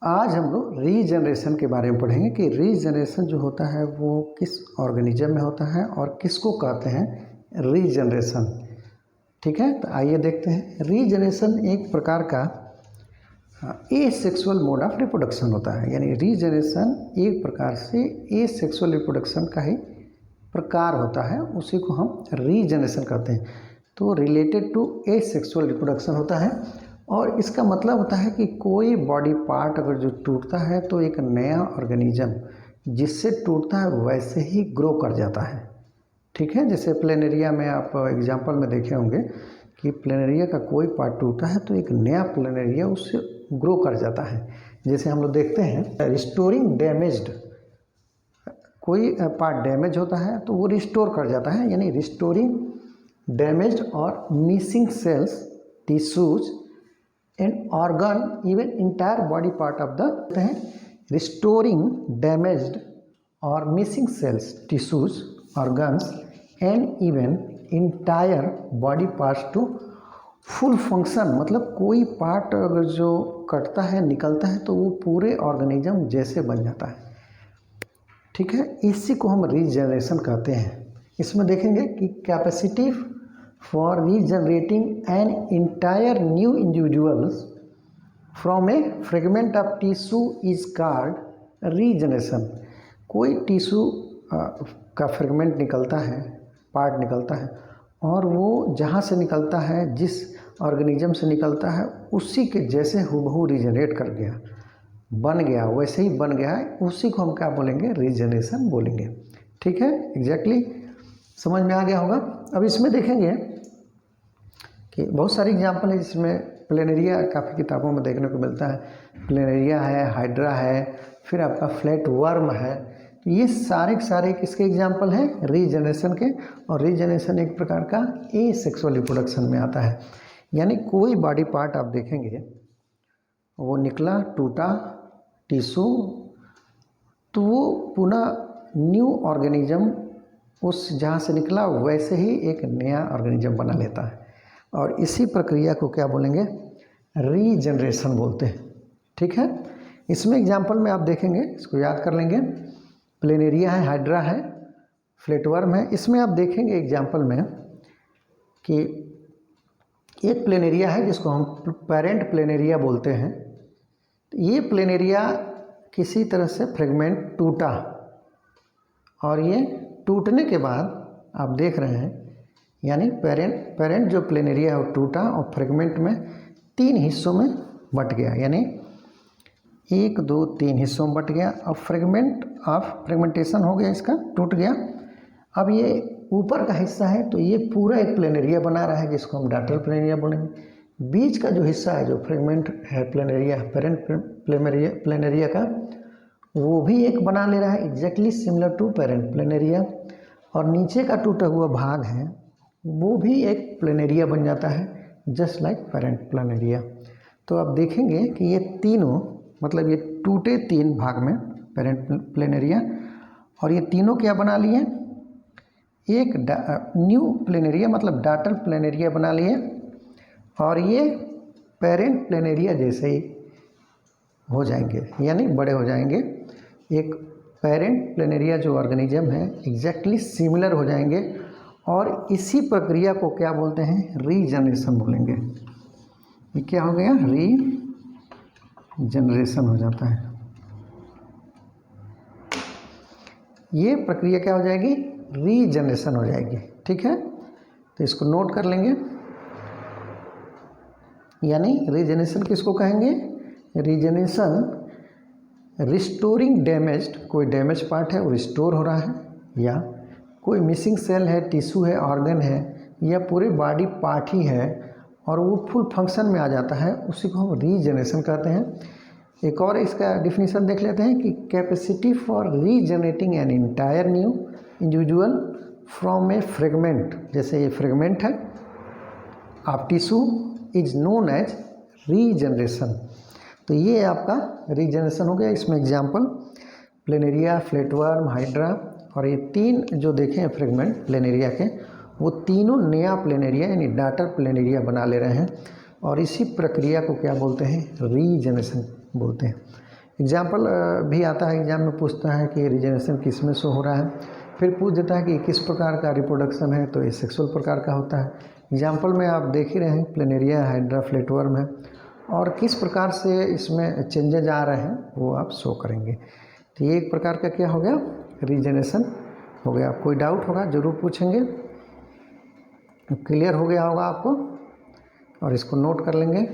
आज हम लोग रीजनरेशन के बारे में पढ़ेंगे कि रीजनरेशन जो होता है वो किस ऑर्गेनिज्म में होता है और किसको कहते हैं रीजनरेशन। ठीक है, तो आइए देखते हैं। रीजनरेशन एक प्रकार का एसेक्सुअल मोड ऑफ रिप्रोडक्शन होता है, यानी रीजनरेशन एक प्रकार से एसेक्सुअल रिप्रोडक्शन का ही प्रकार होता है, उसी को हम रीजनरेशन कहते हैं। तो रिलेटेड टू एसेक्सुअल रिप्रोडक्शन होता है और इसका मतलब होता है कि कोई बॉडी पार्ट अगर जो टूटता है तो एक नया ऑर्गेनिज्म जिससे टूटता है वैसे ही ग्रो कर जाता है। ठीक है, जैसे प्लेनेरिया में आप एग्जांपल में देखे होंगे कि प्लेनेरिया का कोई पार्ट टूटा है तो एक नया प्लेनेरिया उससे ग्रो कर जाता है। जैसे हम लोग देखते हैं रिस्टोरिंग डैमेज्ड, कोई पार्ट डैमेज होता है तो वो रिस्टोर कर जाता है, यानी रिस्टोरिंग डैमेज्ड और missing cells, tissues and organ, even entire body part of the restoring damaged और missing cells, tissues, organs and even entire body parts to full function. मतलब कोई पार्ट अगर जो कटता है निकलता है तो वो पूरे ऑर्गेनिज्म जैसे बन जाता है। ठीक है, इसी को हम रीजनरेशन कहते हैं। इसमें देखेंगे कि capacity for regenerating an entire new individuals from a fragment of tissue is called regeneration. कोई टिश्यू का फ्रेगमेंट निकलता है, पार्ट निकलता है, और वो जहाँ से निकलता है, जिस ऑर्गेनिज्म से निकलता है, उसी के जैसे हूबहू रीजनरेट कर गया, बन गया, वैसे ही बन गया है, उसी को हम क्या बोलेंगे? रीजनरेशन बोलेंगे। ठीक है, एग्जैक्टली समझ में आ गया होगा। अब इसमें देखेंगे कि बहुत सारी एग्जांपल है जिसमें प्लेनेरिया काफ़ी किताबों में देखने को मिलता है। प्लेनेरिया है, हाइड्रा है, फिर आपका फ्लैट वर्म है। तो ये सारे के सारे किसके एग्जांपल हैं? रीजनरेशन के। और रीजनरेशन एक प्रकार का एसेक्सुअल रिप्रोडक्शन में आता है, यानी कोई बॉडी पार्ट आप देखेंगे वो निकला, टूटा टिश्यू, तो वो पुनः न्यू ऑर्गेनिज्म उस जहाँ से निकला वैसे ही एक नया ऑर्गेनिज्म बना लेता है, और इसी प्रक्रिया को क्या बोलेंगे? रीजनरेशन बोलते हैं। ठीक है, इसमें एग्जांपल में आप देखेंगे, इसको याद कर लेंगे। प्लेनेरिया है, हाइड्रा है, फ्लैटवर्म है। इसमें आप देखेंगे एग्जांपल में कि एक प्लेनेरिया है जिसको हम पेरेंट प्लेनेरिया बोलते हैं। ये प्लेनेरिया किसी तरह से फ्रेगमेंट टूटा, और ये टूटने के बाद आप देख रहे हैं, यानी पेरेंट जो प्लेनेरिया है वो टूटा और फ्रेगमेंट में 3 हिस्सों में बट गया, यानी 1 2 3 हिस्सों में बट गया। अब फ्रेगमेंटेशन हो गया, इसका टूट गया। अब ये ऊपर का हिस्सा है तो ये पूरा एक प्लेनेरिया बना रहा है जिसको हम डाटर प्लेनेरिया बोलेंगे। बीच का जो हिस्सा है, जो फ्रेगमेंट है प्लेनेरिया, पेरेंट प्लेनेरिया का, वो भी एक बना ले रहा है exactly similar to parent planaria. और नीचे का टूटा हुआ भाग है वो भी एक प्लेनेरिया बन जाता है, जस्ट लाइक पेरेंट प्लेनेरिया। तो आप देखेंगे कि ये तीनों, मतलब ये टूटे 3 भाग में पेरेंट प्लेनेरिया, और ये तीनों क्या बना लिए? एक न्यू प्लेनेरिया, मतलब डाटर प्लेनेरिया बना लिए, और ये पेरेंट प्लेनेरिया जैसे ही हो जाएंगे, यानी बड़े हो जाएंगे। एक पेरेंट प्लेनेरिया जो ऑर्गेनिज्म है एग्जैक्टली सिमिलर हो जाएंगे, और इसी प्रक्रिया को क्या बोलते हैं? रीजनरेशन बोलेंगे। ये क्या हो गया? रीजनरेशन हो जाता है। ये प्रक्रिया क्या हो जाएगी? रीजनरेशन हो जाएगी। ठीक है, तो इसको नोट कर लेंगे। यानी रीजनरेशन किसको कहेंगे? रीजनरेशन रिस्टोरिंग डैमेज्ड, कोई डैमेज पार्ट है वो रिस्टोर हो रहा है, या कोई मिसिंग सेल है, टिश्यू है, ऑर्गन है, या पूरे बॉडी पार्ट ही है और वो फुल फंक्शन में आ जाता है, उसी को हम रीजनरेशन कहते हैं। एक और इसका डिफिनीशन देख लेते हैं कि capacity for regenerating an entire new individual from a fragment, जैसे ये फ्रेगमेंट है of tissue, is known as regeneration. तो ये आपका रीजनरेशन हो गया। इसमें एग्जांपल प्लेनेरिया, फ्लैटवर्म, हाइड्रा, और ये 3 जो देखे हैं फ्रेगमेंट प्लेनेरिया के, वो तीनों नया प्लेनेरिया यानी डाटर प्लेनेरिया बना ले रहे हैं, और इसी प्रक्रिया को क्या बोलते हैं? रीजनरेशन बोलते हैं। एग्जाम्पल भी आता है, एग्जाम में पूछता है कि रीजनरेशन किस में शो हो रहा है, फिर पूछ देता है कि किस प्रकार का रिप्रोडक्शन है, तो ये सेक्सुअल प्रकार का होता है। एग्जाम्पल में आप देख ही रहे हैं, प्लेनेरिया, हाइड्रा, फ्लैटवर्म है, और किस प्रकार से इसमें चेंजेज आ रहे हैं वो आप शो करेंगे। तो ये एक प्रकार का क्या हो गया, रीजनरेशन हो गया। कोई डाउट होगा ज़रूर पूछेंगे। क्लियर हो गया होगा आपको, और इसको नोट कर लेंगे।